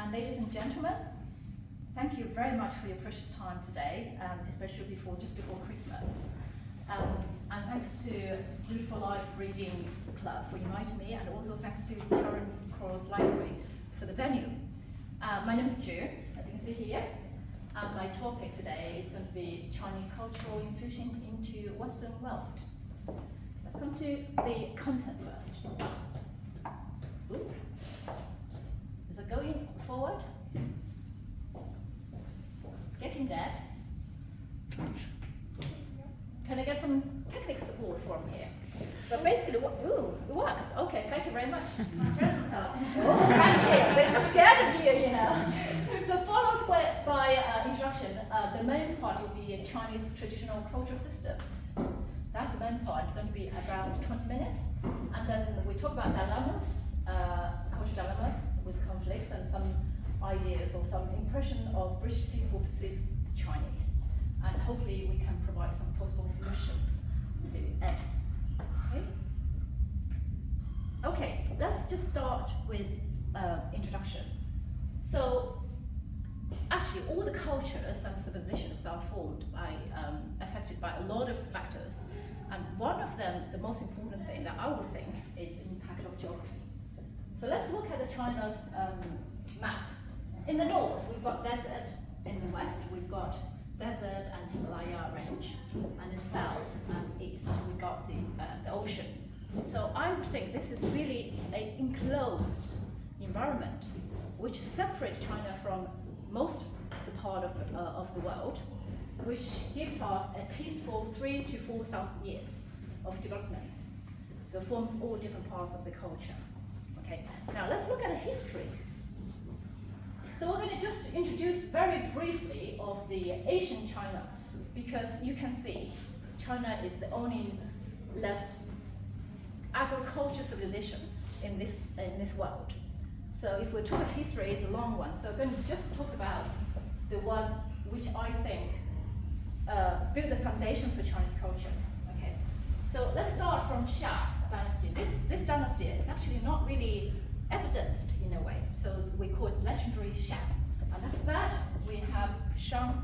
And ladies and gentlemen, thank you very much for your precious time today, especially just before Christmas. And thanks to Beautiful Life Reading Club for inviting me, and also thanks to Charing Cross Library for the venue. My name is Ju, as you can see here. My topic today is going to be Chinese cultural infusion into Western world. Let's come to the content first. Ooh. Is it going forward? It's getting dead. Can I get some technical support from here? But basically, it works. Okay, thank you very much. My presence helps. Oh, thank you. They're just scared of you, you know. So followed by introduction, the main part will be Chinese traditional cultural systems. That's the main part. It's going to be around 20 minutes. And then we talk about dilemmas, cultural dilemmas with conflicts, and some ideas or some impression of British people perceive the Chinese. And hopefully we can provide some possible solutions to end. Okay, let's just start with introduction. So actually all the cultures and civilizations are formed by, affected by a lot of factors. And one of them, the most important thing that I would think, is the impact of geography. So let's look at the China's map. In the north, we've got desert. In the west, we've got desert and Himalaya range. And in the south and east, we've got the ocean. So I would think this is really an enclosed environment which separates China from most of the part of the world, which gives us a peaceful 3,000 to 4,000 years of development. So it forms all different parts of the culture. Okay. Now let's look at the history. So we're going to just introduce very briefly of the Asian China, because you can see China is the only left agriculture civilization in this world. So if we're talking history, it's a long one. So we're going to just talk about the one which I think built the foundation for Chinese culture. Okay. So let's start from Xia dynasty. This dynasty is actually not really evidenced in a way. So we call it legendary Xia. And after that, we have Shang.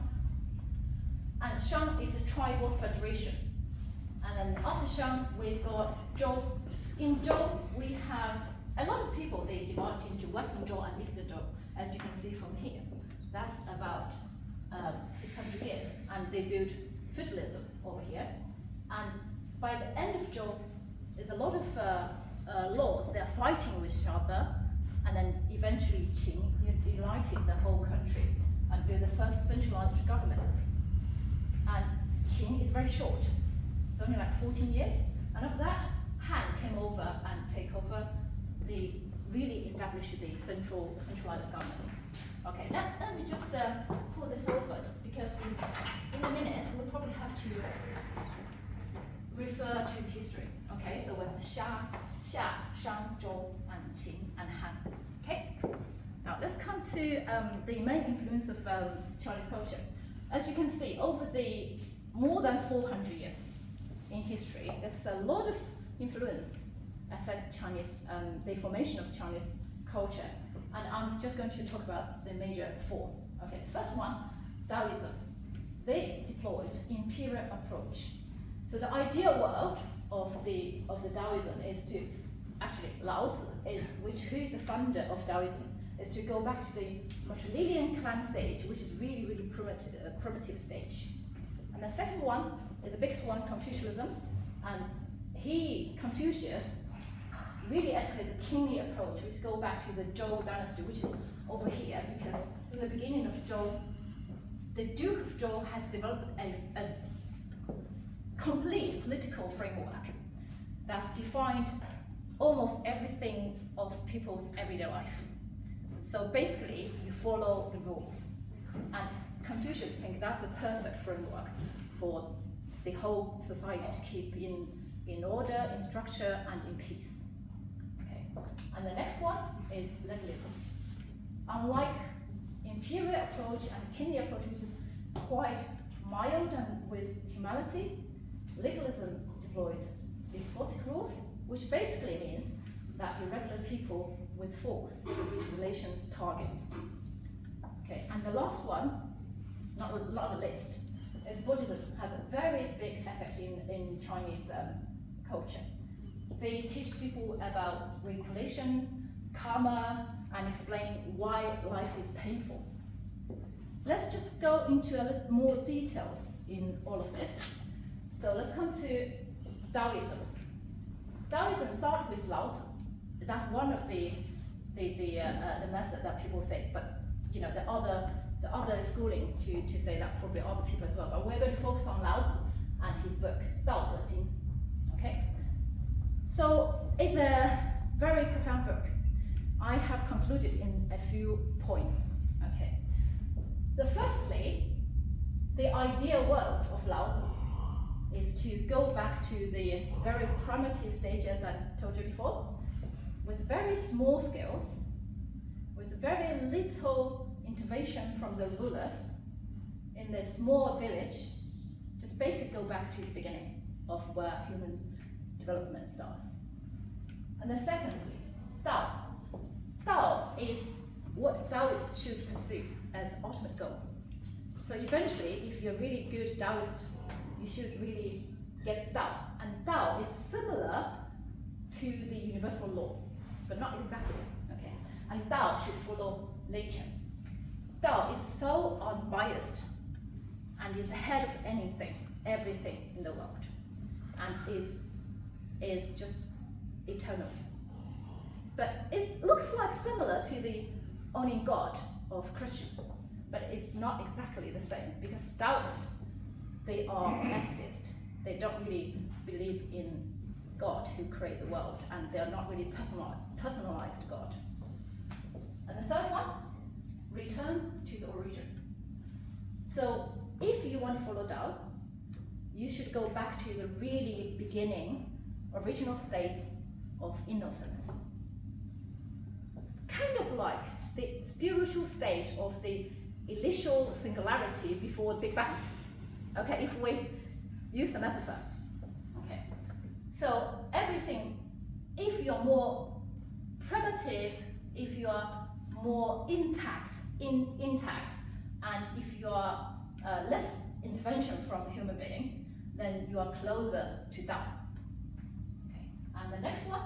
And Shang is a tribal federation. And then after Shang, we've got Zhou. In Zhou, we have a lot of people. They divide into Western Zhou and Eastern Zhou, as you can see from here. That's about 600 years. And they built feudalism over here. And by the end of Zhou, there's a lot of laws. They're fighting with each other. And then eventually Qing united the whole country and built the first centralized government. And Qing is very short. It's only like 14 years. And after that, Han came over and take over really established the centralized government. Okay, let me just pull this over, because in a minute we'll probably have to refer to history. Okay, so we have Xia, Shang, Zhou, and Qing, and Han. Okay, now let's come to the main influence of Chinese culture. As you can see, over the more than 400 years in history, there's a lot of influence affect Chinese, the formation of Chinese culture. And I'm just going to talk about the major four. Okay, the first one, Taoism. They deployed imperial approach. So the ideal world of the Taoism is to, actually Lao Tzu, who is the founder of Taoism, is to go back to the matrilineal clan stage, which is really, really primitive stage. And the second one is the biggest one, Confucianism. And Confucius, really advocated the kingly approach, which go back to the Zhou dynasty, which is over here, because in the beginning of Zhou, the Duke of Zhou has developed a complete political framework that's defined almost everything of people's everyday life. So basically, you follow the rules. And Confucius thinks that's the perfect framework for the whole society to keep in order, in structure, and in peace. Okay. And the next one is legalism. Unlike imperial approach and kingly approach, which is quite mild and with humility, legalism deployed despotic rules, which basically means that you regulate people with force to reach relations target. And the last one, not the least, is Buddhism has a very big effect in Chinese culture. They teach people about reincarnation, karma, and explain why life is painful. Let's just go into a little more details in all of this. So let's come to Taoism. Taoism starts with Lao Tzu. That's one of the method that people say, but you know the other schooling to say that probably other people as well. But we're going to focus on Lao Tzu and his book Dao De Jing. Okay. So it's a very profound book. I have concluded in a few points. Okay. Firstly, the ideal world of Lao Tzu is to go back to the very primitive stage, as I told you before, with very small scales, with very little intervention from the rulers in the small village. Just basically go back to the beginning of where human development starts. And then secondly, Dao. Dao is what Taoists should pursue as ultimate goal. So eventually, if you're really good Taoist, you should really get Dao. And Dao is similar to the universal law, but not exactly. Okay. And Dao should follow nature. Dao is so unbiased and is ahead of everything in the world, and is just eternal. But it looks like similar to the owning God of Christian, but it's not exactly the same, because Taoists, they are atheist. They don't really believe in God who created the world, and they're not really personalized God. And the third one, return to the origin. So if you want to follow Tao, you should go back to the really beginning, original state of innocence. It's kind of like the spiritual state of the initial singularity before the Big Bang. Okay, if we use a metaphor. Okay, so everything, if you're more primitive, if you're more intact, and if you are less intervention from a human being, then you are closer to Tao. Okay. And the next one,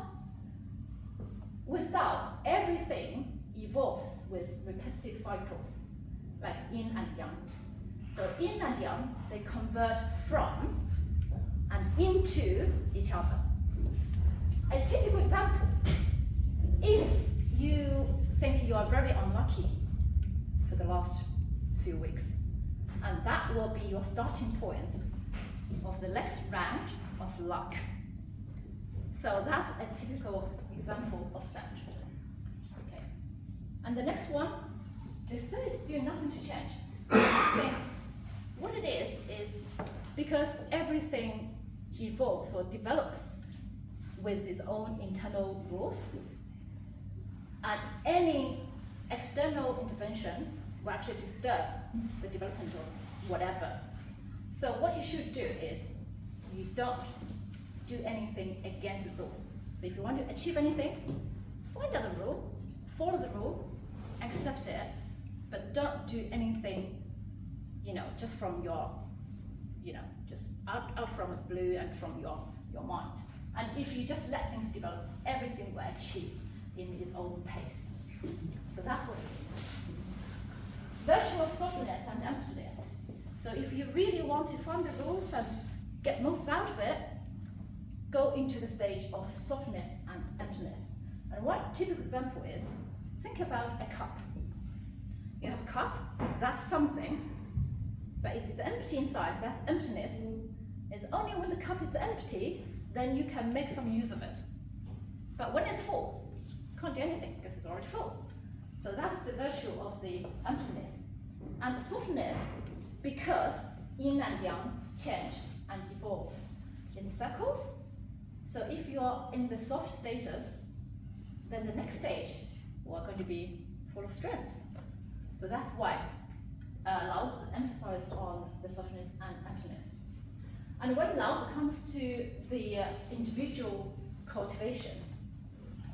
with Tao, everything evolves with repetitive cycles, like yin and yang. So yin and yang, they convert from and into each other. A typical example, if you think you are very unlucky for the last few weeks, and that will be your starting point of the next round of luck. So that's a typical example of that. Okay. And the next one, they say it's doing nothing to change. I think what it is because everything evolves or develops with its own internal rules, and any external intervention will actually disturb the development of whatever. So what you should do is, you don't do anything against the rule. So if you want to achieve anything, find out the rule, follow the rule, accept it, but don't do anything, just from your, just out from the blue and from your mind. And if you just let things develop, everything will achieve in its own pace. So that's what it is. Virtue of softness and emptiness. So if you really want to find the rules and get most out of it, go into the stage of softness and emptiness. And one typical example is, think about a cup. You have a cup, that's something, but if it's empty inside, that's emptiness. It's only when the cup is empty, then you can make some use of it. But when it's full, you can't do anything because it's already full. So that's the virtue of the emptiness. And the softness, because yin and yang changes and evolves in circles. So if you're in the soft status, then the next stage we're going to be full of strength. So that's why Lao Tzu emphasized on the softness and emptiness. And when Lao Tzu comes to the individual cultivation,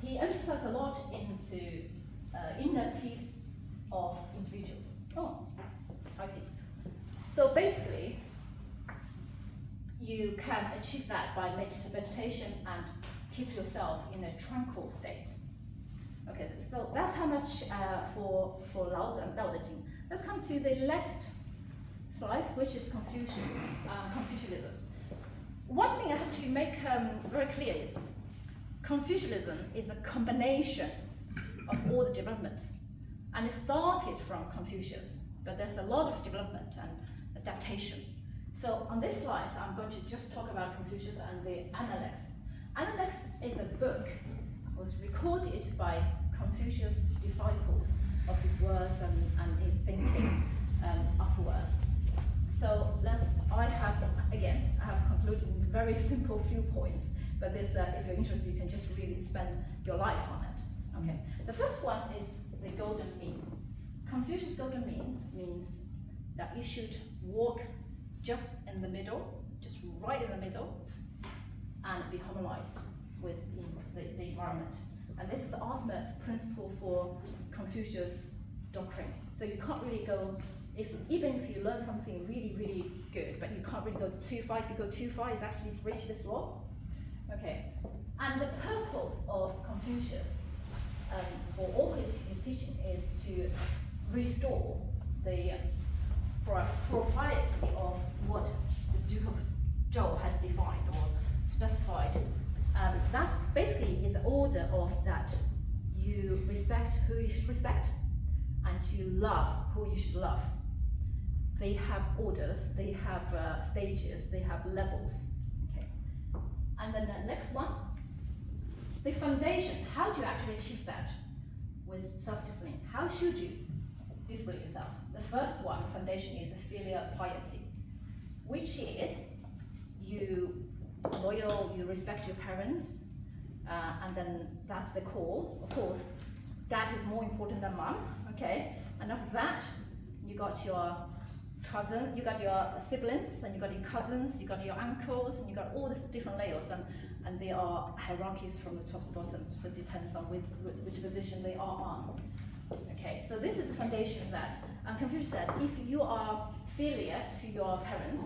he emphasized a lot into inner peace of individuals. Oh, achieve that by meditation and keep yourself in a tranquil state. Okay, so that's how much for Lao Tzu and Tao Te Ching. Let's come to the next slide, which is Confucianism. One thing I have to make very clear is Confucianism is a combination of all the development, and it started from Confucius, but there's a lot of development and adaptation. So on this slide, I'm going to just talk about Confucius and the Analects. Analects is a book, was recorded by Confucius' disciples of his words and his thinking afterwards. So I have concluded very simple few points, but this, if you're interested, you can just really spend your life on it. Okay. The first one is the golden mean. Confucius' golden mean means that you should walk just in the middle, just right in the middle, and be harmonized with the environment. And this is the ultimate principle for Confucius' doctrine. So you can't really go, even if you learn something really, really good, but you can't really go too far. If you go too far, it's actually breach this law. Okay. And the purpose of Confucius for all his teaching is to restore the propriety of what the Duke of Zhou has defined or specified. That's basically is the order of that you respect who you should respect and you love who you should love. They have orders, they have stages, they have levels. Okay. And then the next one, the foundation. How do you actually achieve that with self-discipline? How should you discipline yourself? The first one, foundation, is filial piety, which is you loyal, you respect your parents, and then that's the core. Of course, dad is more important than mom, okay? And after that, you got your cousin, you got your siblings, and you got your cousins, you got your uncles, and you got all these different layers, and there are hierarchies from the top to bottom, so it depends on which position they are on. Okay, so this is the foundation that Confucius said, if you are filial to your parents,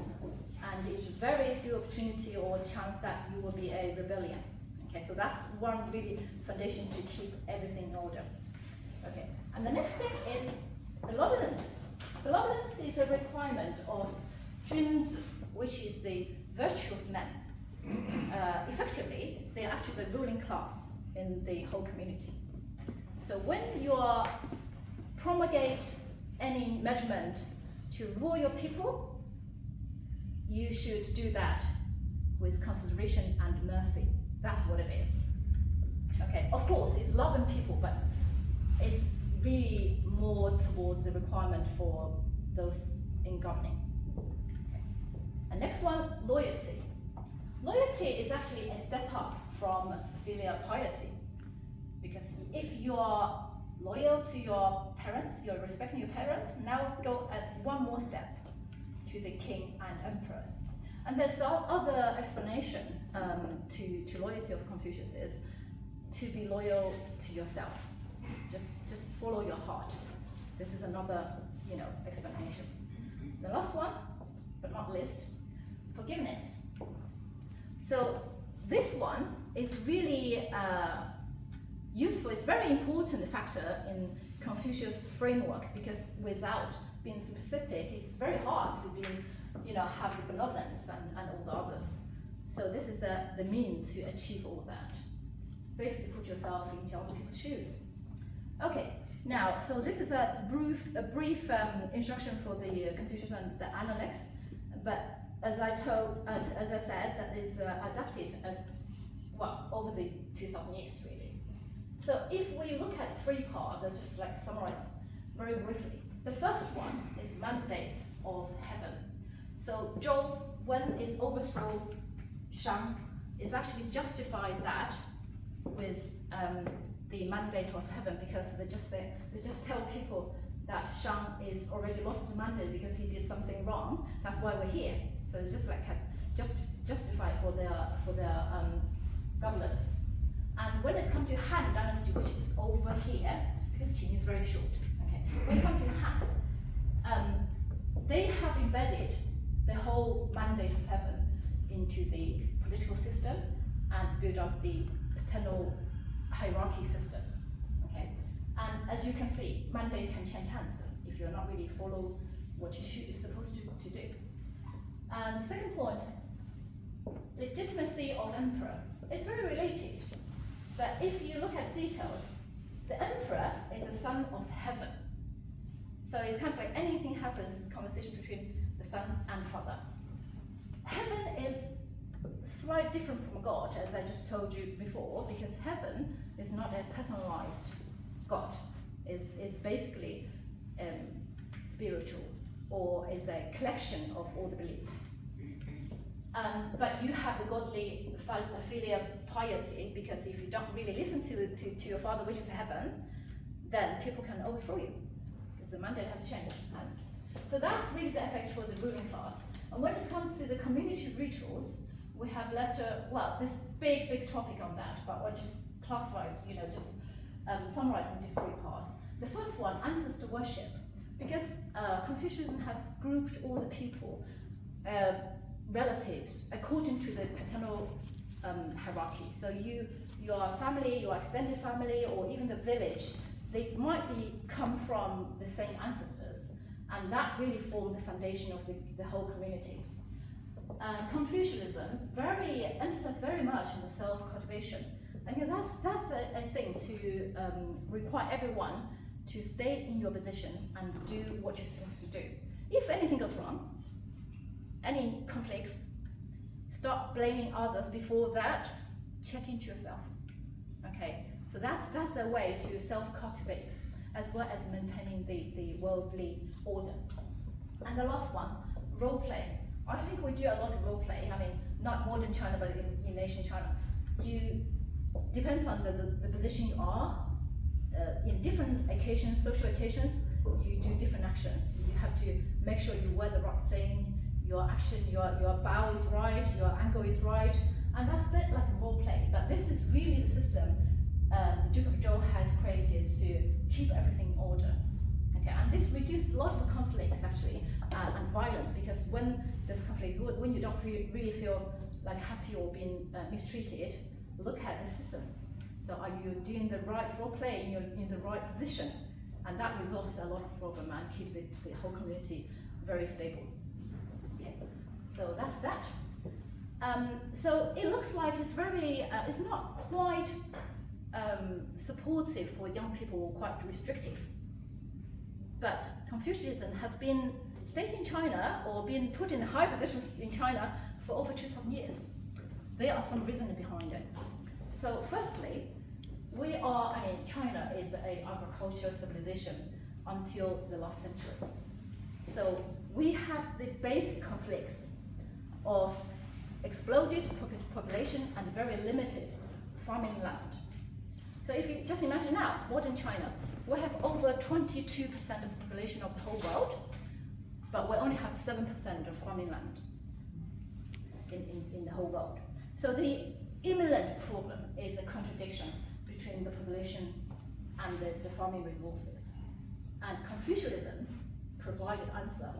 and there's very few opportunity or chance that you will be a rebellion. Okay, so that's one really foundation to keep everything in order. Okay, and the next thing is benevolence. Benevolence is a requirement of Junzi, which is the virtuous man. Effectively, they're actually the ruling class in the whole community. So when you promulgate any measurement to rule your people, you should do that with consideration and mercy. That's what it is. Okay, of course, it's loving people, but it's really more towards the requirement for those in governing. Okay. And next one, loyalty. Loyalty is actually a step up from filial piety, because if you are loyal to your parents, you're respecting your parents, now go at one more step to the king and emperors. And there's other explanation to loyalty of Confucius is to be loyal to yourself. Just follow your heart. This is another, explanation. The last one, but not least, forgiveness. So this one is really useful. It's very important factor in Confucius framework, because without being specific, it's very hard to be, have the benevolence and all the others. So this is the means to achieve all that. Basically, put yourself in other people's shoes. Okay, now, so this is a brief introduction for the Confucius and the Analects, but as I said, that is adapted, over the 2,000 years, really. So if we look at three parts, I'll just summarize very briefly. The first one is mandate of heaven. So Zhou, when it overthrew Shang, is actually justified that with the mandate of heaven, because they just tell people that Shang is already lost the mandate because he did something wrong. That's why we're here. So it's just justified for their governance. And when it comes to Han Dynasty, which is over here, because Qin is very short. Okay. When it comes to Han, they have embedded the whole mandate of heaven into the political system and build up the paternal hierarchy system. Okay, and as you can see, mandate can change hands if you're not really follow what you're supposed to do. And the second point, legitimacy of emperor. It's very related, but if you look at details, the emperor is the son of heaven. So it's kind of like anything happens, it's conversation between the son and father. Heaven is slightly different from God, as I just told you before, because heaven is not a personalized God. It's basically spiritual, or is a collection of all the beliefs. But you have the godly filial piety, because if you don't really listen to your father, which is heaven, then people can overthrow you, because the mandate has changed hands. So that's really the effect for the ruling class. And when it comes to the community rituals, we have left this big topic on that, but we'll just classify, summarize in these three parts. The first one, ancestor worship, because Confucianism has grouped all the people, relatives, according to the paternal hierarchy. So your family, your extended family, or even the village, they might come from the same ancestors, and that really formed the foundation of the whole community. Confucianism emphasized very much on the self-cultivation. I think that's a thing to require everyone to stay in your position and do what you're supposed to do. If anything goes wrong, any conflicts, stop blaming others. Before that, check into yourself. Okay, so that's a way to self-cultivate as well as maintaining the worldly order. And the last one, role play. I think we do a lot of role play. I mean, not modern China, but in ancient China. Depends on the position you are. In different occasions, social occasions, you do different actions. You have to make sure you wear the right thing, your action, your bow is right, your angle is right, and that's a bit like a role play. But this is really the system the Duke of Zhou has created to keep everything in order. Okay, and this reduces a lot of conflicts actually and violence, because when there's conflict, when you don't really feel like happy or being mistreated, look at the system. So are you doing the right role play, you're in the right position? And that resolves a lot of problem and keep the whole community very stable. Okay, so that's that. So it looks like it's very, it's not quite supportive for young people, quite restrictive. But Confucianism has been staying in China or been put in a high position in China for over 2,000 years. There are some reasons behind it. So firstly, China is an agricultural civilization until the last century. So we have the basic conflicts of exploded population and very limited farming land. So if you just imagine now, modern China, we have over 22% of the population of the whole world, but we only have 7% of farming land in the whole world. So the imminent problem is a contradiction between the population and the farming resources. And Confucianism provided answer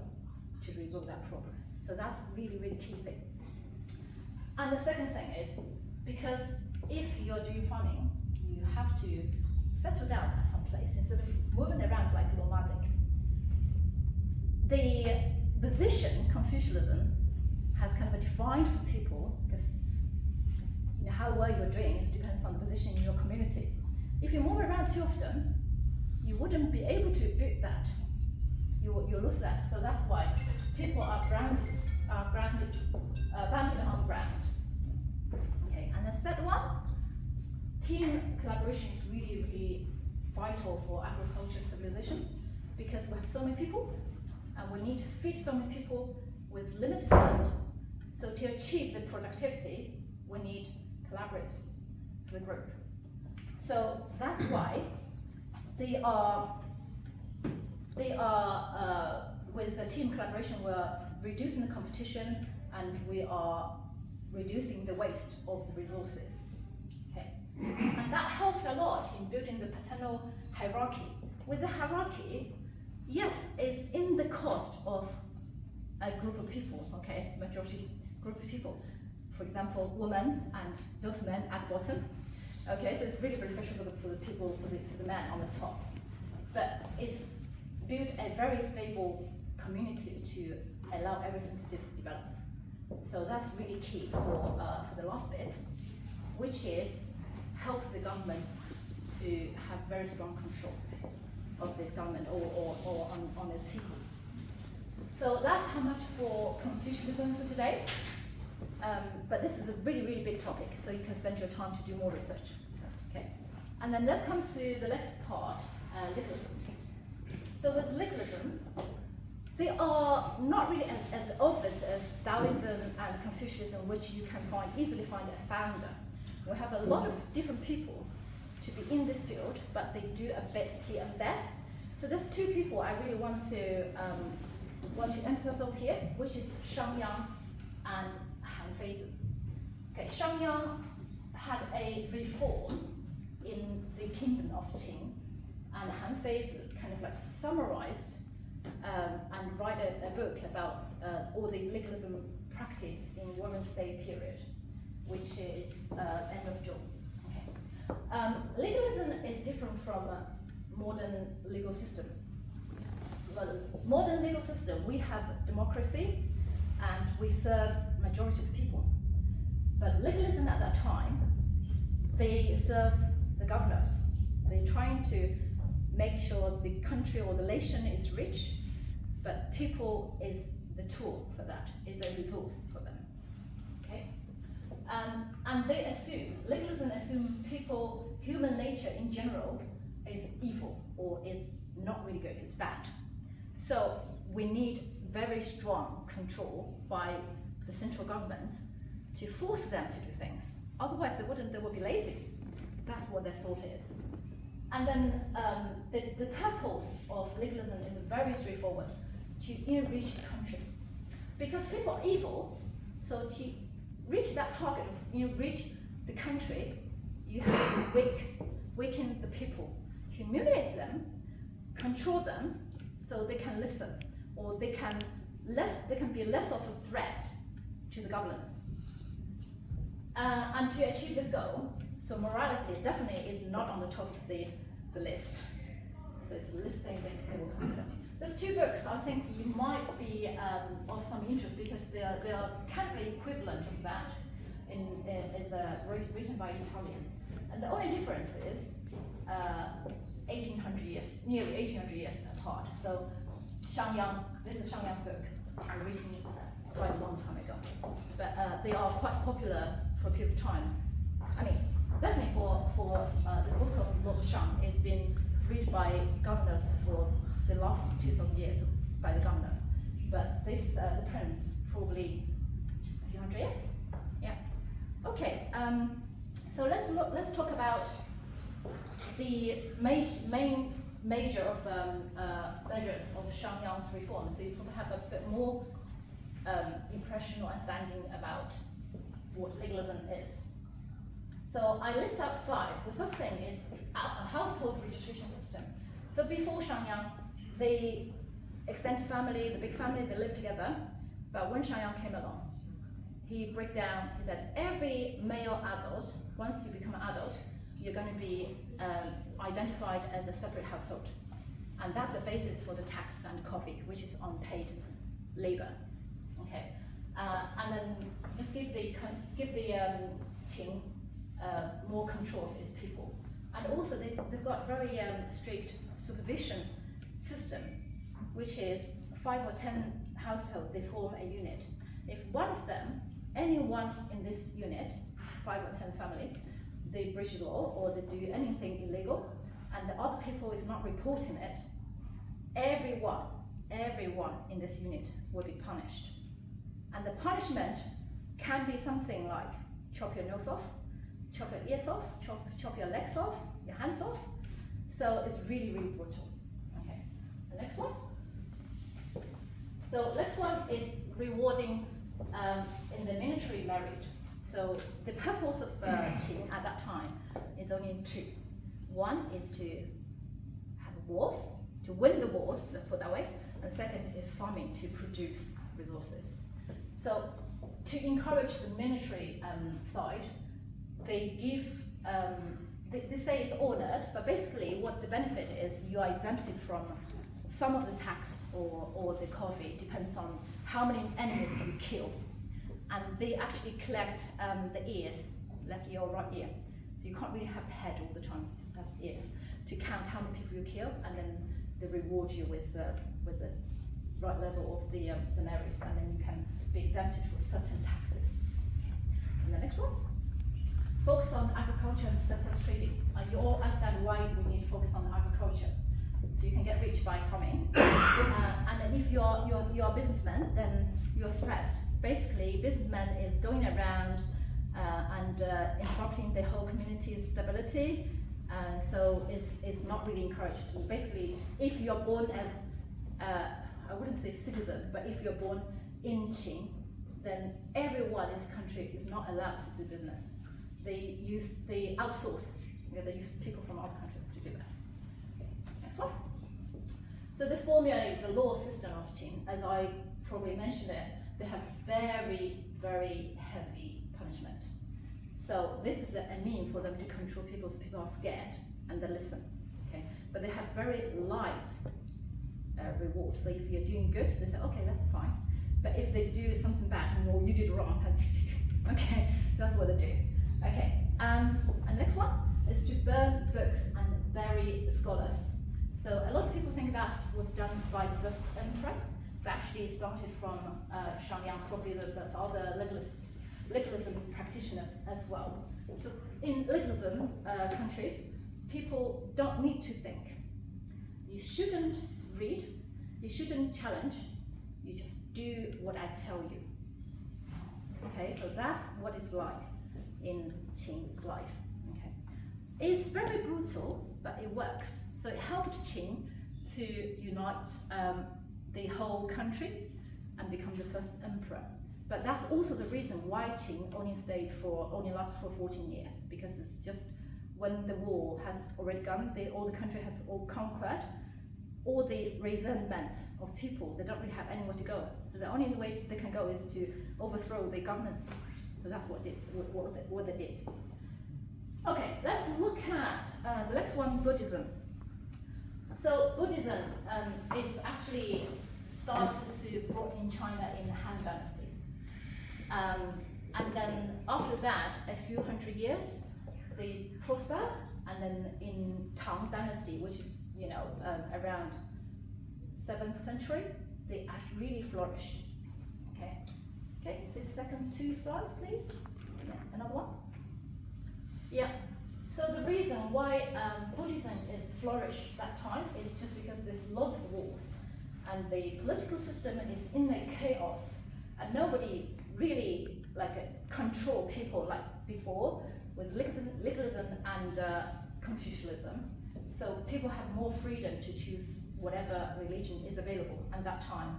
to resolve that problem. So that's really, really key thing. And the second thing is, because if you're doing farming, you have to settle down at some place instead of moving around like nomadic. The position Confucianism has kind of defined for people, because how well you're doing depends on the position in your community. If you move around too often, you wouldn't be able to build that. You lose that. So that's why people are banded on ground. Okay, and the third one, team collaboration is really, really vital for agricultural civilization, because we have so many people and we need to feed so many people with limited land. So to achieve the productivity, we need collaborate the group. So that's why they are with the team collaboration, we're reducing the competition and we are reducing the waste of the resources. Okay, and that helped a lot in building the paternal hierarchy. With the hierarchy, yes, it's in the cost of a group of people, okay, majority group of people, for example, women and those men at the bottom. Okay, so it's really beneficial for the people, for the men on the top. But it's built a very stable community to allow everything to develop. So that's really key for the last bit, which is helps the government to have very strong control of this government or on its people. So that's how much for Confucianism for today. But this is a really, really big topic, so you can spend your time to do more research. Okay, and then let's come to the next part, legalism. So with legalism, they are not really as obvious as Taoism and Confucianism, which you can easily find a founder. We have a lot of different people to be in this field, but they do a bit here and there. So there's two people I really want to emphasize over here, which is Shangyang and Han Feizi. Okay, Shangyang had a reform in the kingdom of Qin, and Han Feizi kind of like summarized and write a book about all the legalism practice in Women's Day period, which is end of June. Okay. Legalism is different from a modern legal system. Well, modern legal system, we have democracy and we serve majority of people. But legalism at that time, they serve the governors. They're trying to make sure the country or the nation is rich, but people is the tool for that, is a resource for them. Okay? And they assume, legalism assume people, human nature in general is evil or is not really good, it's bad. So we need very strong control by the central government to force them to do things. Otherwise they would be lazy. That's what their thought is. And then the purpose of legalism is very straightforward, to enrich the country. Because people are evil, so to reach that target of enrich the country, you have to weaken the people, humiliate them, control them, so they can listen, or they can be less of a threat to the governance. And to achieve this goal, so morality definitely is not on the top of the list. So it's a listing they will consider. There's two books I think you might be of some interest because they are kind of the equivalent of that. It's written by Italian, and the only difference is 1800 years, nearly 1800 years apart. So Shangyang, this is Shangyang's book, written quite a long time ago, but they are quite popular for a period of time. I mean, definitely for the book of Lord Shang, it's been read by governors for the last 2,000 years by the governors. But this, the prince, probably a few hundred years. Yeah. Okay. So let's talk about the main major of measures of Shangyang's reform. So you probably have a bit more impression or understanding about what legalism is. So I list out 5. The first thing is a household registration system. So before Shangyang, the extended family, the big family, they lived together. But when Shangyang came along, he broke down, he said, every male adult, once you become an adult, you're going to be identified as a separate household. And that's the basis for the tax and coffee, which is unpaid labor. Okay, and then just give the Qing more control of its people. And also they've got very strict supervision system, which is 5 or 10 households, they form a unit. If one of them, anyone in this unit, 5 or 10 family, they breach the law or they do anything illegal, and the other people is not reporting it, everyone in this unit will be punished. And the punishment can be something like chop your nose off, chop your ears off, chop your legs off, your hands off. So it's really, really brutal. Okay, the next one. So next one is rewarding in the military merit. So the purpose of Qing at that time is only 2. One is to have wars, to win the wars, let's put it that way. And second is farming, to produce resources. So to encourage the military side, they give, they say it's honored, but basically what the benefit is, you are exempted from some of the tax or the coffee, depends on how many enemies you kill. And they actually collect the ears, left ear or right ear. So you can't really have the head all the time, you just have ears, to count how many people you kill, and then they reward you with the right level of the merits, and then you can be exempted for certain taxes. And the next one, focus on agriculture and surplus trading. You all understand why we need to focus on agriculture. So you can get rich by farming. And then if you're a businessman, then you're stressed. Basically, businessman is going around and interrupting the whole community's stability. So it's not really encouraged. Basically, if you're born as, I wouldn't say citizen, but if you're born in Qing, then everyone in this country is not allowed to do business. They outsource. They use people from other countries to do that. Okay, next one. So they formulate the law system of Qing, as I probably mentioned it, they have very, very heavy punishment. So this is a mean for them to control people, so people are scared and they listen. Okay, but they have very light reward. So if you're doing good, they say, okay, that's fine. But if they do something bad, well, you did wrong. Okay, that's what they do. Okay, and next one is to burn books and bury scholars. So a lot of people think that was done by the first emperor, but actually it started from Shangyang, probably that's all the legalism practitioners as well. So in legalism countries, people don't need to think. You shouldn't read, you shouldn't challenge, you just do what I tell you. Okay, so that's what it's like in Qing's life. Okay, it's very brutal, but it works. So it helped Qing to unite the whole country and become the first emperor. But that's also the reason why Qing only lasted for 14 years, because it's just when the war has already gone, all the country has all conquered, all the resentment of people, they don't really have anywhere to go. So the only way they can go is to overthrow the governance. So that's what they did. Okay, let's look at the next one, Buddhism. So Buddhism is actually started to brought in China in the Han Dynasty. And then after that, a few hundred years, they prosper, and then in Tang Dynasty, which is around 7th century, they actually really flourished. Okay, the second two slides, please. Yeah, another one. Yeah. So the reason why Buddhism is flourished that time is just because there's lots of wars, and the political system is in a chaos, and nobody really control people like before with legalism and Confucianism. So people have more freedom to choose whatever religion is available. And that time,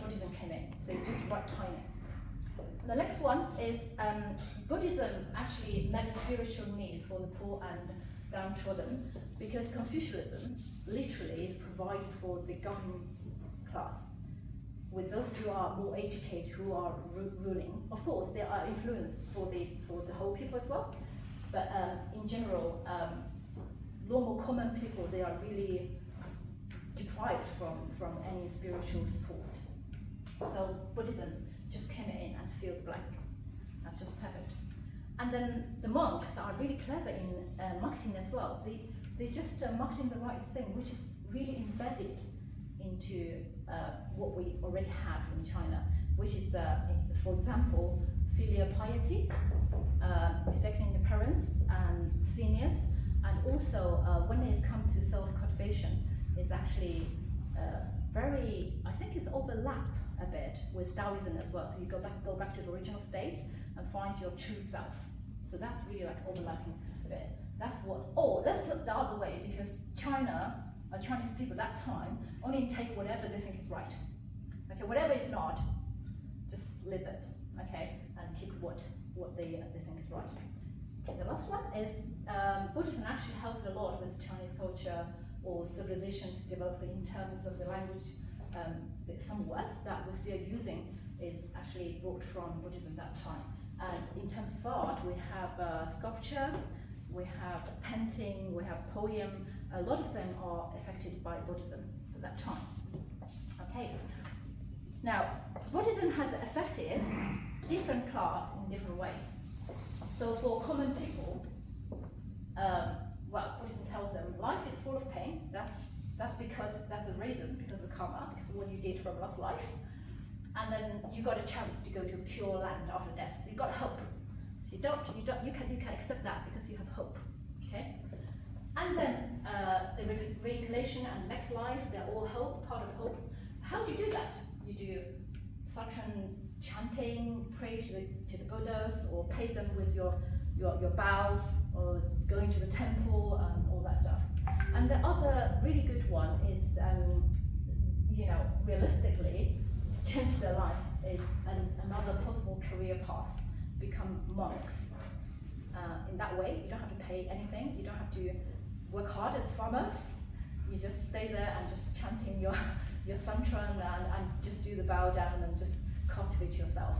Buddhism came in. So it's just right timing. The next one is Buddhism actually met spiritual needs for the poor and downtrodden, because Confucianism literally is provided for the governing class, with those who are more educated, who are ruling. Of course, there are influence for the whole people as well, but in general, normal common people, they are really deprived from any spiritual support. So Buddhism just came in and filled the blank. That's just perfect. And then the monks are really clever in marketing as well. They just marketing the right thing, which is really embedded into what we already have in China, which is, for example, filial piety, respecting the parents and seniors, and also when it's come to self-cultivation, it's actually very, I think it's overlap a bit with Taoism as well. So you go back to the original state and find your true self. So that's really like overlapping a bit. That's what, let's put it the other way, because Chinese people that time only take whatever they think is right. Okay, whatever is not, just live it, okay, and keep what they think is right. Okay, the last one is Buddhism actually helped a lot with Chinese culture or civilization to develop in terms of the language. Some words that we're still using is actually brought from Buddhism that time. And in terms of art, we have sculpture, we have painting, we have poem. A lot of them are affected by Buddhism at that time. Okay. Now, Buddhism has affected different class in different ways. So for common people, well, Buddhism tells them life is full of pain. That's because that's the reason, because of karma, because of what you did from last life. And then you got a chance to go to pure land after death. So you got hope. So you can accept that because you have hope. Okay. And then the reincarnation and next life, they're all hope, part of hope. How do you do that? You do satsang chanting, pray to the Buddhas, or pay them with your bows, or going to the temple and all that stuff. And the other really good one is, realistically, change their life is another possible career path. Become monks. In that way, you don't have to pay anything. You don't have to work hard as farmers. You just stay there and just chanting your santran and just do the bow down and just cultivate yourself.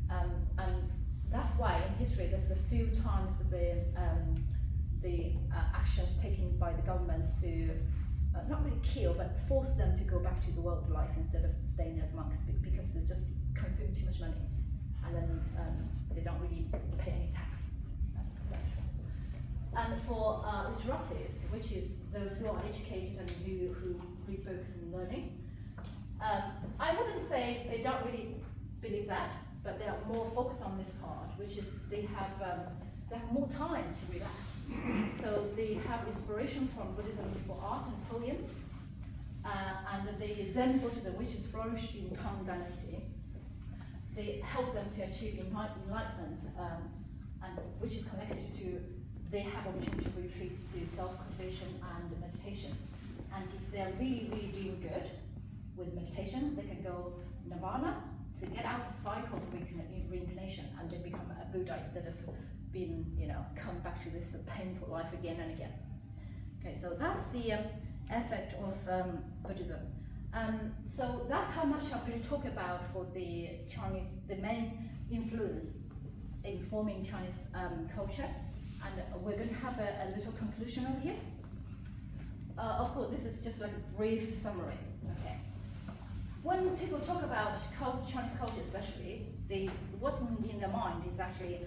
And that's why in history there's a few times the actions taken by the governments to not really kill, but force them to go back to the world life instead of staying as monks, because they just consume too much money, and then they don't really pay any tax. That's true. And for literates, which is those who are educated and who read books and learning, I wouldn't say they don't really believe that, but they are more focused on this part, which is they have more time to relax. So they have inspiration from Buddhism for art and poems, and the Zen Buddhism, which is flourished in Han Dynasty, they help them to achieve enlightenment, and which is connected to they have opportunity to retreat to self-cultivation and meditation. And if they're really, really doing good with meditation, they can go nirvana to get out of the cycle of reincarnation, and they become a Buddha instead of being, come back to this painful life again and again. Okay, so that's the effect of Buddhism. So that's how much I'm going to talk about for the main influence in forming Chinese culture. And we're going to have a little conclusion over here. Of course, this is just like a brief summary. Okay. When people talk about Chinese culture, especially, what's in their mind is actually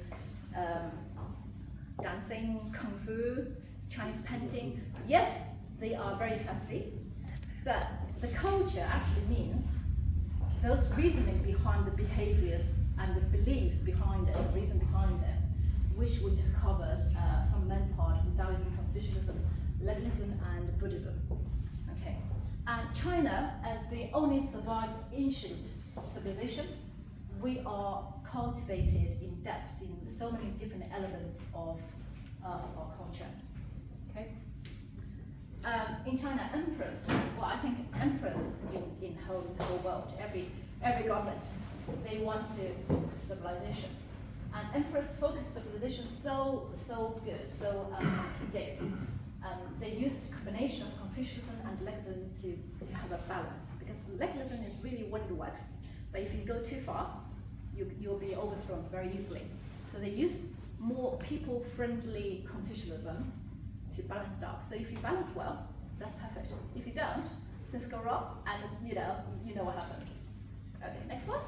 dancing, kung fu, Chinese painting. Yes, they are very fancy, but the culture actually means those reasoning behind the behaviors and the beliefs behind it, the reason behind it, which we just covered some main parts in Taoism, Confucianism, legalism, and Buddhism. Okay, and China, as the only survived ancient civilization, we are cultivated in depth in so many different elements of our culture. Okay. In China, emperors. Well, I think emperors in the whole world, every government, they want to civilization, and emperors focus civilization so good, so deep. They use a combination of Confucianism and legalism to have a balance, because legalism is really what it works, but if you go too far, you'll be overthrown very easily. So they use more people-friendly Confucianism to balance it out. So if you balance well, that's perfect. If you don't, things go wrong, and you know what happens. Okay, next one.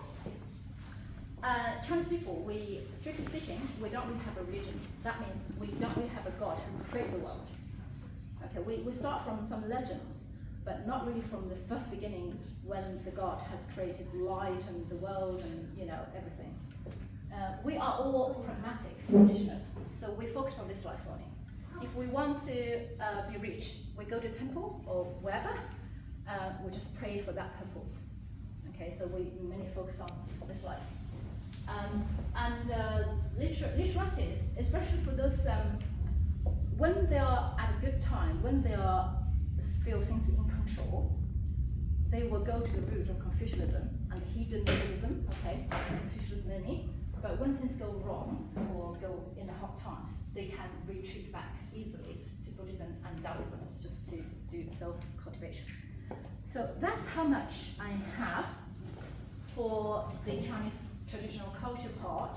Chinese people, strictly speaking, we don't really have a religion. That means we don't really have a God who created the world. Okay, we start from some legends, but not really from the first beginning when the God has created light and the world and everything. We are all pragmatic practitioners, so we focus on this life only. If we want to be rich, we go to temple or wherever, we just pray for that purpose. Okay, so we mainly focus on this life. Literates, especially for those, when they are at a good time, when they feel things in control, they will go to the root of Confucianism and hedonism, okay, Confucianism only. But when things go wrong or go in the hard times, they can retreat back easily to Buddhism and Taoism just to do self-cultivation. So that's how much I have for the Chinese traditional culture part.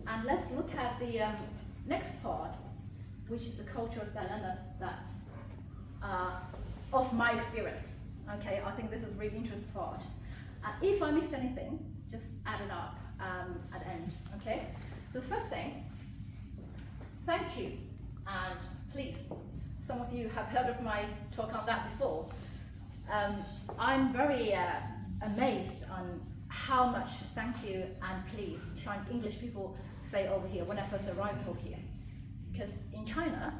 And let's look at the next part, which is the cultural dilemmas that of my experience. Okay, I think this is a really interesting part. If I missed anything, just add it up at the end. Okay. The first thing, thank you and please. Some of you have heard of my talk on that before. I'm very amazed on how much thank you and please Chinese English people say over here when I first arrived over here. Because in China,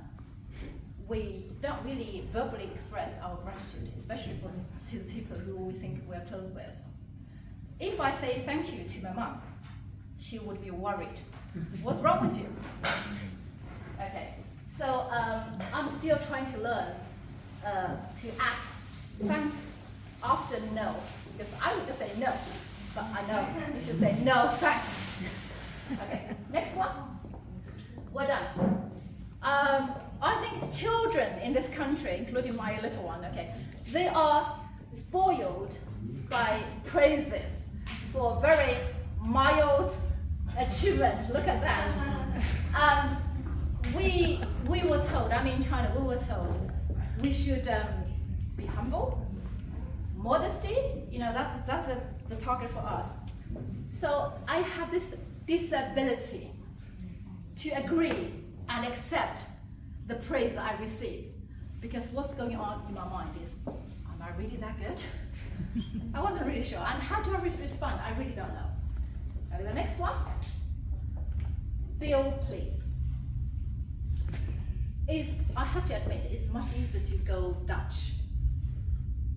we don't really verbally express our gratitude, especially to the people who we think we're close with. If I say thank you to my mom, she would be worried. What's wrong with you? Okay, so I'm still trying to learn to add thanks after no, because I would just say no, but I know you should say no thanks. Okay, next one. We're done. I think children in this country, including my little one, okay, they are spoiled by praises for very mild achievement. Look at that. We were told, I mean in China, we were told we should be humble, modesty, you know, that's the target for us. So I have this ability to agree and accept the praise that I receive. Because what's going on in my mind is, am I really that good? I wasn't really sure. And how do I respond? I really don't know. Okay, the next one. Bill, please. I have to admit, it's much easier to go Dutch.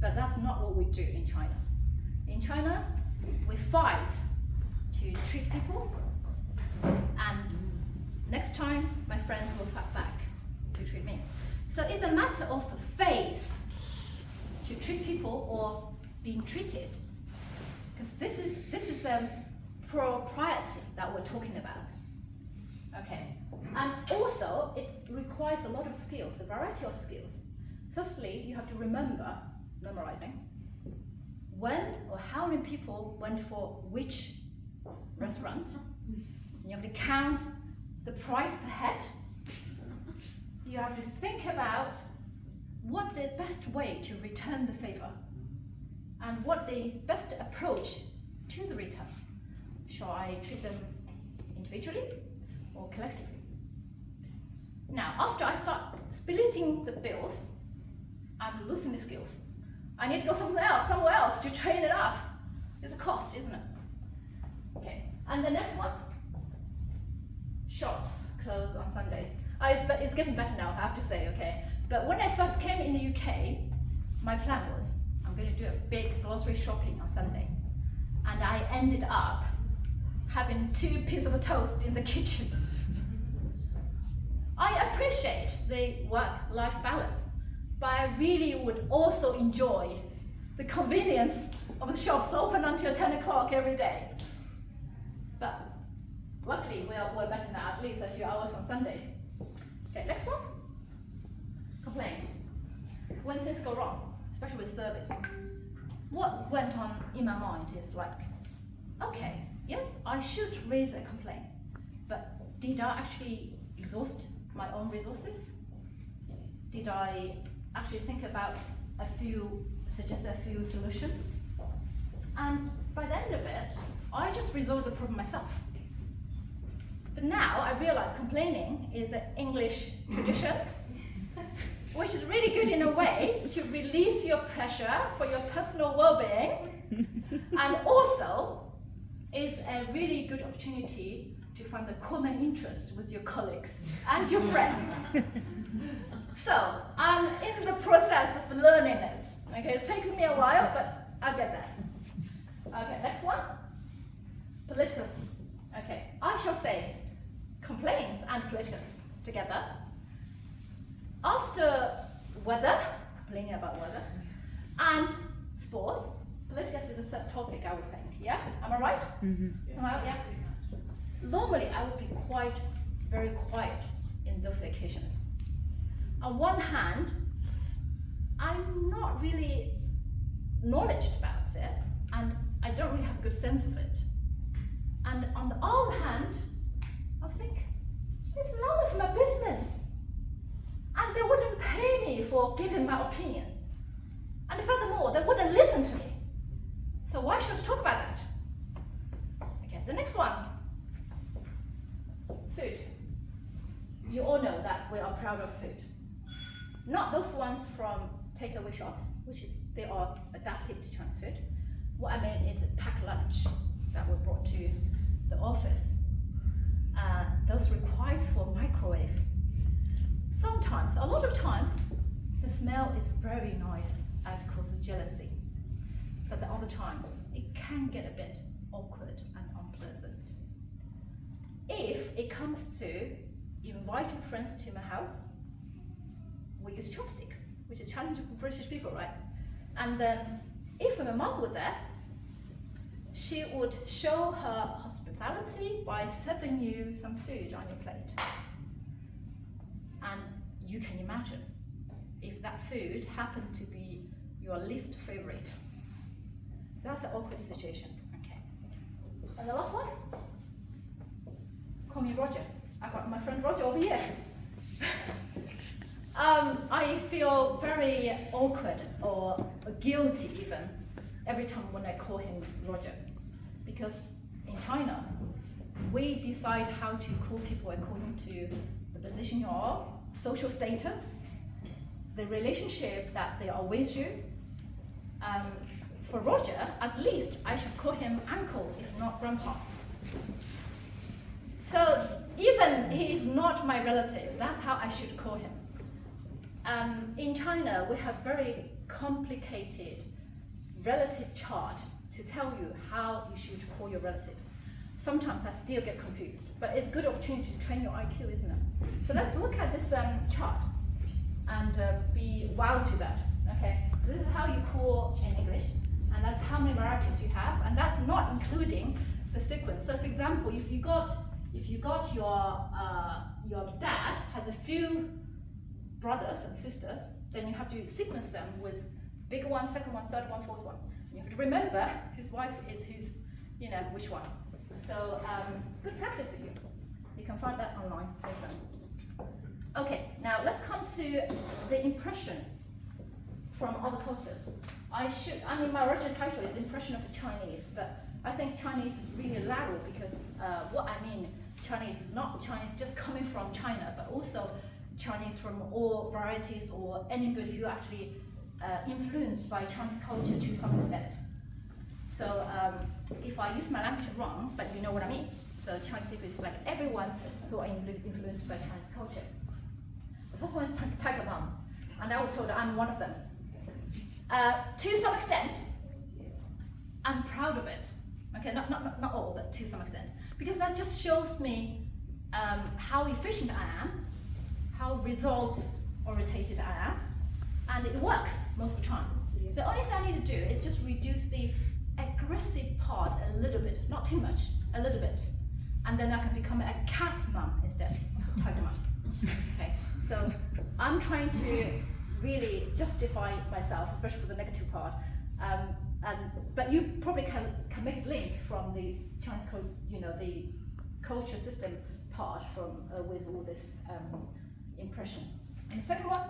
But that's not what we do in China. In China, we fight to treat people, and next time, my friends will fight back to treat me. So it's a matter of faith to treat people or being treated. Because this is propriety that we're talking about. Okay. And also, it requires a lot of skills, a variety of skills. Firstly, you have to memorizing, when or how many people went for which restaurant. You have to count the price per head. You have to think about what the best way to return the favor and what the best approach to the return. Shall I treat them individually or collectively? Now, after I start splitting the bills, I'm losing the skills. I need to go somewhere else to train it up. It's a cost, isn't it? Okay, and the next one, shops close on Sundays. It's getting better now, I have to say, okay? But when I first came in the UK, my plan was, I'm going to do a big grocery shopping on Sunday. And I ended up having 2 pieces of toast in the kitchen. I appreciate the work-life balance, but I really would also enjoy the convenience of the shops open until 10 o'clock every day. But luckily, we're better now, at least a few hours on Sundays. Okay, next one. Complain. When things go wrong, especially with service, what went on in my mind is like, okay, yes, I should raise a complaint, but did I actually exhaust my own resources? Did I actually think about suggest a few solutions? And by the end of it, I just resolved the problem myself. But now I realize complaining is an English tradition, which is really good in a way to release your pressure for your personal well-being, and also is a really good opportunity to find a common interest with your colleagues and your friends. So I'm in the process of learning it. Okay, it's taken me a while, but I'll get there. Okay, next one. Politicus. Okay, I shall say complaints and politicus together. After weather, complaining about weather, and sports, politicus is the third topic, I would think. Yeah, am I right? Mm-hmm. Am I, yeah. Normally, I would be very quiet in those occasions. On one hand, I'm not really knowledge about it, and I don't really have a good sense of it. And on the other hand, I was thinking, it's none of my business. And they wouldn't pay me for giving my opinions. And furthermore, they wouldn't listen to me. So why should I talk about that? Okay, the next one. Food. You all know that we are proud of food. Not those ones from takeaway shops, they are adapted to Chinese food. What I mean is packed lunch that were brought to the office. Those requires for microwave. Sometimes, a lot of times, the smell is very nice and causes jealousy. But the other times, it can get a bit awkward and unpleasant. If it comes to inviting friends to my house, we use chopsticks, which is challenging for British people, right? And then, if my mom were there, she would show her hospitality by serving you some food on your plate. And you can imagine if that food happened to be your least favorite. That's an awkward situation. Okay. And the last one? Call me Roger. I got my friend Roger over here. I feel very awkward or guilty even every time when I call him Roger. Because in China, we decide how to call people according to the position you are, social status, the relationship that they are with you. For Roger, at least I should call him uncle, if not grandpa. So even he is not my relative, that's how I should call him. In China, we have very complicated relative chart to tell you how you should call your relatives. Sometimes I still get confused, but it's a good opportunity to train your IQ, isn't it? So let's look at this chart and be wow to that. Okay, so this is how you call in English, and that's how many varieties you have, and that's not including the sequence. So, for example, if you got your dad has a few brothers and sisters, then you have to sequence them with bigger one, second one, third one, fourth one. You have to remember whose wife is whose, which one. So good practice for you. You can find that online later. Okay, now let's come to the impression from other cultures. My original title is Impression of the Chinese, but I think Chinese is really narrow because what I mean Chinese is not Chinese just coming from China, but also Chinese from all varieties or anybody who actually influenced by Chinese culture to some extent. So if I use my language wrong, but you know what I mean. So Chinese people is like everyone who are influenced by Chinese culture. The first one is Tiger Mom, and I was told I'm one of them. To some extent, I'm proud of it. Okay, not all, but to some extent, because that just shows me how efficient I am, how result-oriented I am, and it works most of the time. The only thing I need to do is just reduce the aggressive part a little bit, not too much, a little bit, and then I can become a cat mom instead of tiger mom. Okay, so I'm trying to really justify myself, especially for the negative part. But you probably can make a link from the Chinese, the culture system part from with all this impression. And the second one,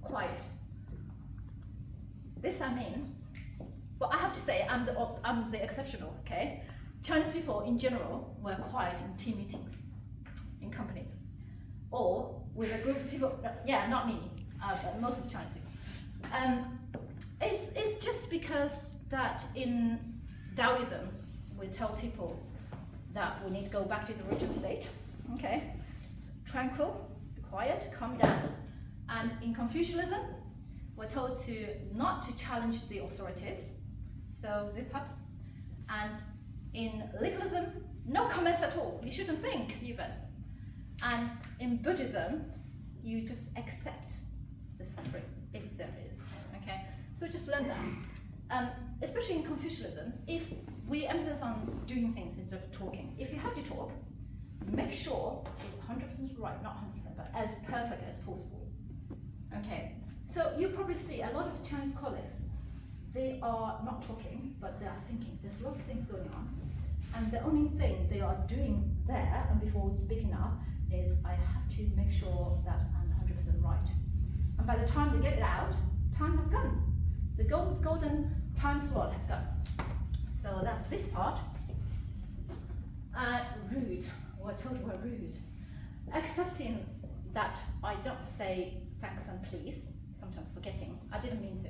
quiet. This I mean, but I have to say I'm the exceptional. Okay, Chinese people in general were quiet in team meetings, in company, or with a group of people. Yeah, not me, but most of the Chinese people. It's just because that in Taoism we tell people that we need to go back to the original state. Okay, tranquil, quiet, calm down. And in Confucianism, we're told not to challenge the authorities, so zip up. And in legalism, no comments at all. You shouldn't think even. And in Buddhism, you just accept the suffering if there is. Okay, so just learn that. Especially in Confucianism, if we emphasize on doing things instead of talking, if you have to talk, make sure it's 100% right, not 100%, but as perfect as possible. Okay, so you probably see a lot of Chinese colleagues, they are not talking, but they are thinking. There's a lot of things going on. And the only thing they are doing there, and before speaking up, is I have to make sure that I'm 100% right. And by the time they get it out, time has gone. The golden time slot has gone. So that's this part. Rude. We're told we're rude. Accepting that I don't say thanks and please, sometimes forgetting. I didn't mean to.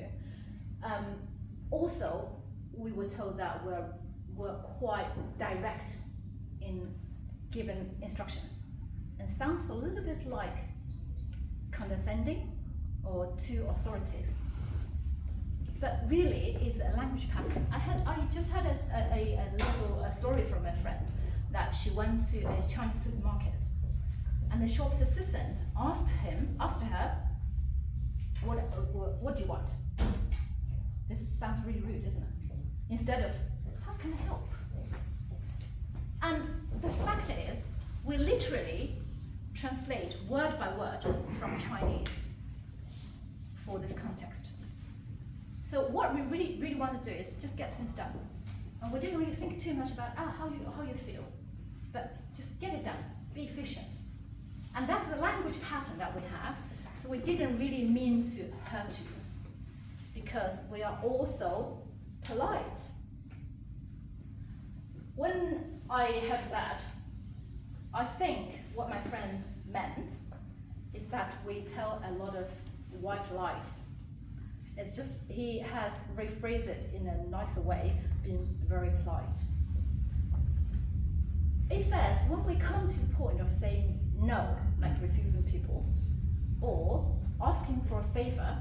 Also, we were told that we're quite direct in giving instructions. And sounds a little bit like condescending or too authoritative. But really, it's a language pattern. I just had a little story from a friend that she went to a Chinese supermarket, and the shop's assistant asked her, what do you want? This sounds really rude, isn't it? Instead of, how can I help? And the fact is, we literally translate word by word from Chinese for this context. So what we really want to do is just get things done. And we didn't really think too much about how you feel, but just get it done, be efficient. And that's the language pattern that we have. So we didn't really mean to hurt you, because we are also polite. When I heard that, I think what my friend meant is that we tell a lot of white lies. It's just, he has rephrased it in a nicer way, being very polite. It says, when we come to the point of saying no, like refusing people, or asking for a favor,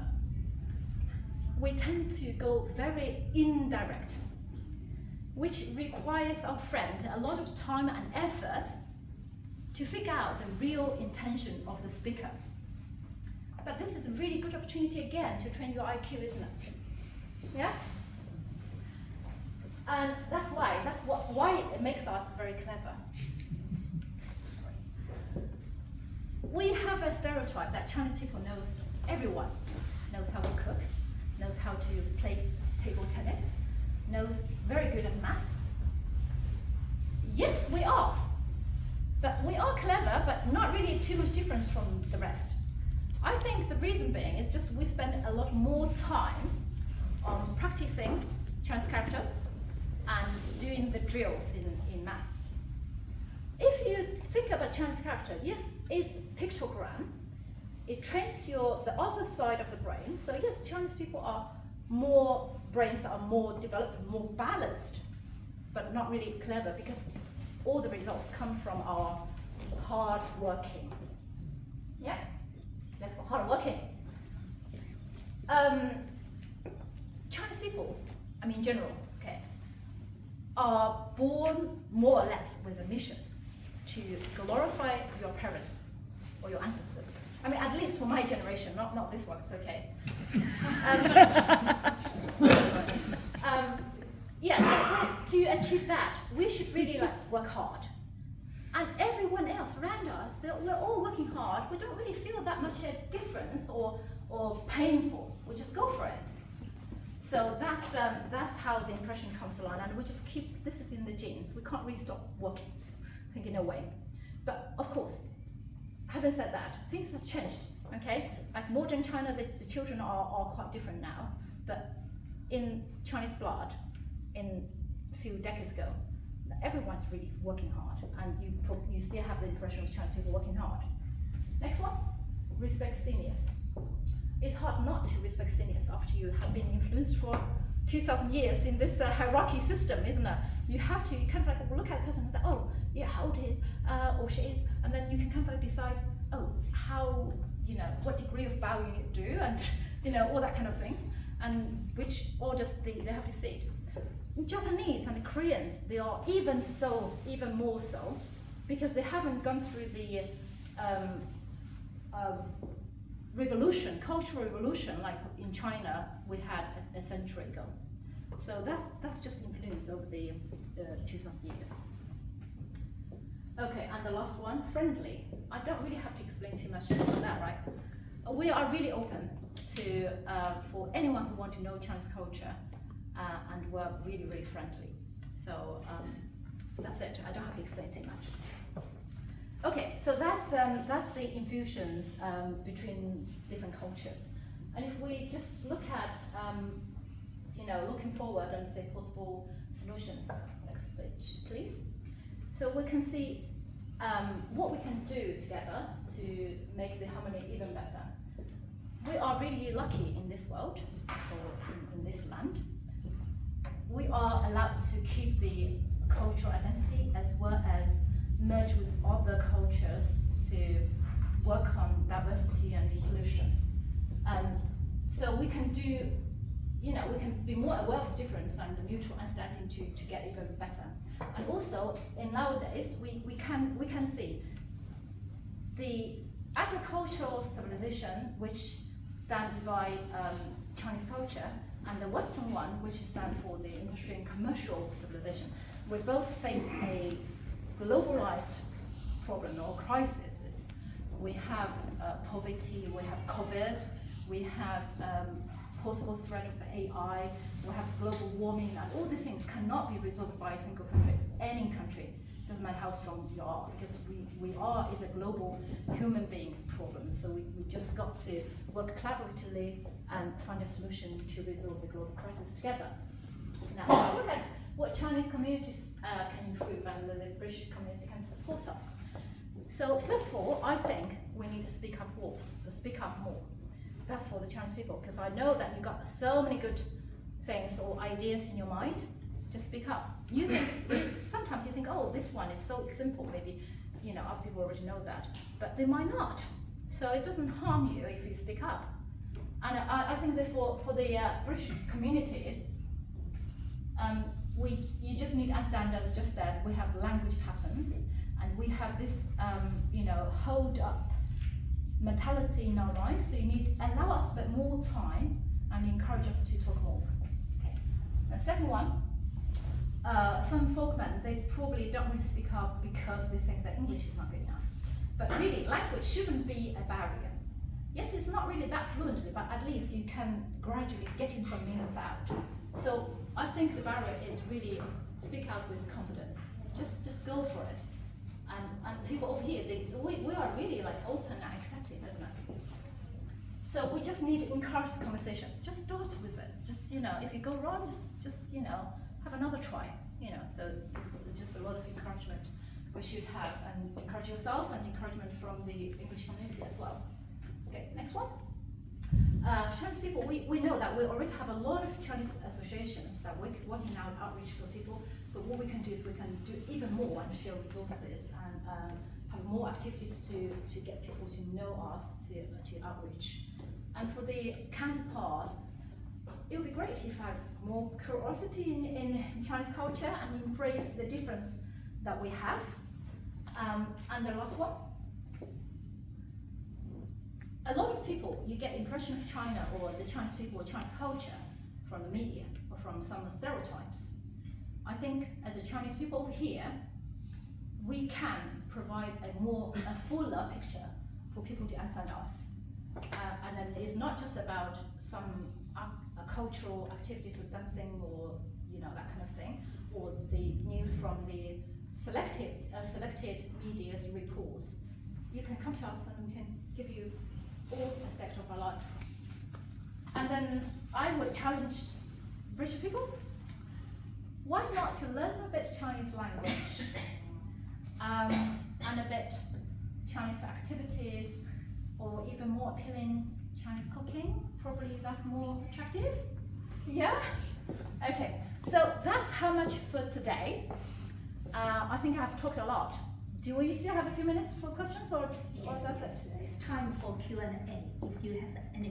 we tend to go very indirect, which requires our friend a lot of time and effort to figure out the real intention of the speaker. But this is a really good opportunity again to train your IQ, isn't it? Yeah? And that's why it makes us very clever. We have a stereotype that Chinese people knows, everyone knows how to cook, knows how to play table tennis, knows very good at maths. Yes, we are. But we are clever, but not really too much difference from the rest. I think the reason being is just we spend a lot more time on practicing Chinese characters and doing the drills in maths. If you think about Chinese character, yes, it's pictogram. It trains the other side of the brain. So yes, Chinese people brains are more developed, more balanced, but not really clever, because all the results come from our hard working. Yeah, that's for hard working. Chinese people, I mean in general, okay, are born more or less with a mission to glorify your parents or your ancestors. I mean, at least for my generation, not this one, it's okay. To achieve that, we should really work hard. And everyone else around us, we're all working hard. We don't really feel that much a difference or painful. We just go for it. So that's how the impression comes along, and we just keep, this is in the genes. We can't really stop working, thinking away. But of course, having said that, things have changed, okay? Like modern China, the children are quite different now, but in Chinese blood, in a few decades ago, everyone's really working hard, and you still have the impression of Chinese people working hard. Next one, respect seniors. It's hard not to respect seniors after you have been influenced for 2,000 years in this hierarchy system, isn't it? You have to kind of look at the person and say, oh, yeah, how old he is, or she is, and then you can kind of decide, oh, how, what degree of bow you do, and all that kind of things, and which orders they have to sit. Japanese and the Koreans, they are even more so, because they haven't gone through the revolution, cultural revolution, like in China we had a century ago. So that's just influence over the 2,000 years. Okay, and the last one, friendly. I don't really have to explain too much about that, right? We are really open to for anyone who wants to know Chinese culture. and we're really, really friendly. So that's it. I don't have to explain too much. Okay, so that's the infusions between different cultures. And if we just look at, looking forward and say possible solutions. Next page, please. So we can see what we can do together to make the harmony even better. We are really lucky in this world, or in this land. We are allowed to keep the cultural identity as well as merge with other cultures to work on diversity and inclusion. So we can do, we can be more aware of the difference and the mutual understanding to get even better. And also, in nowadays, we can see the agricultural civilization, which stands by Chinese culture, and the Western one, which stands for the industry and commercial civilization. We both face a globalized problem or crisis. We have poverty, we have COVID, we have possible threat of AI, we have global warming, and all these things cannot be resolved by a single country, any country. Doesn't matter how strong you are, because we are is a global human being problem. So we just got to work collaboratively and find a solution to resolve the global crisis together. Now let's look at what Chinese communities can improve and the British community can support us. So first of all, I think we need to speak up more. That's for the Chinese people, because I know that you've got so many good things or ideas in your mind. Just speak up. You think, sometimes you think, oh, this one is so simple, maybe, other people already know that, but they might not. So it doesn't harm you if you speak up. And I think that for the British communities, you just need to understand, as just said, we have language patterns, and we have this, hold up mentality in our mind. So you need to allow us a bit more time and encourage us to talk more. Okay. The second one, some folkmen, they probably don't really speak up because they think that English is not good enough. But really, language shouldn't be a barrier. Yes, it's not really that fluently, but at least you can gradually get in some meanings out. So I think the barrier is really speak out with confidence. Just go for it. And people over here, we are really like open and accepting, isn't it? So we just need to encourage the conversation. Just start with it. Just if you go wrong, just have another try. So it's just a lot of encouragement we should have, and encourage yourself and encouragement from the English community as well. Okay, next one. Chinese people, we know that we already have a lot of Chinese associations that we're working out outreach for people, but what we can do is we can do even more and share resources and have more activities to get people to know us, to outreach. And for the counterpart, it would be great if I had more curiosity in Chinese culture and embrace the difference that we have. And the last one. A lot of people, you get impression of China or the Chinese people or Chinese culture from the media or from some stereotypes. I think as a Chinese people over here, we can provide a fuller picture for people to understand us. And then it's not just about some cultural activities of dancing or that kind of thing, or the news from the selected media's reports. You can come to us and we can give you all aspects of our life. And then I would challenge British people, why not to learn a bit Chinese language and a bit Chinese activities, or even more appealing Chinese cooking? Probably that's more attractive. Yeah? Okay, so that's how much for today. I think I've talked a lot. Do we still have a few minutes for questions, or Yes, that's it? it's time for Q&A. If you have any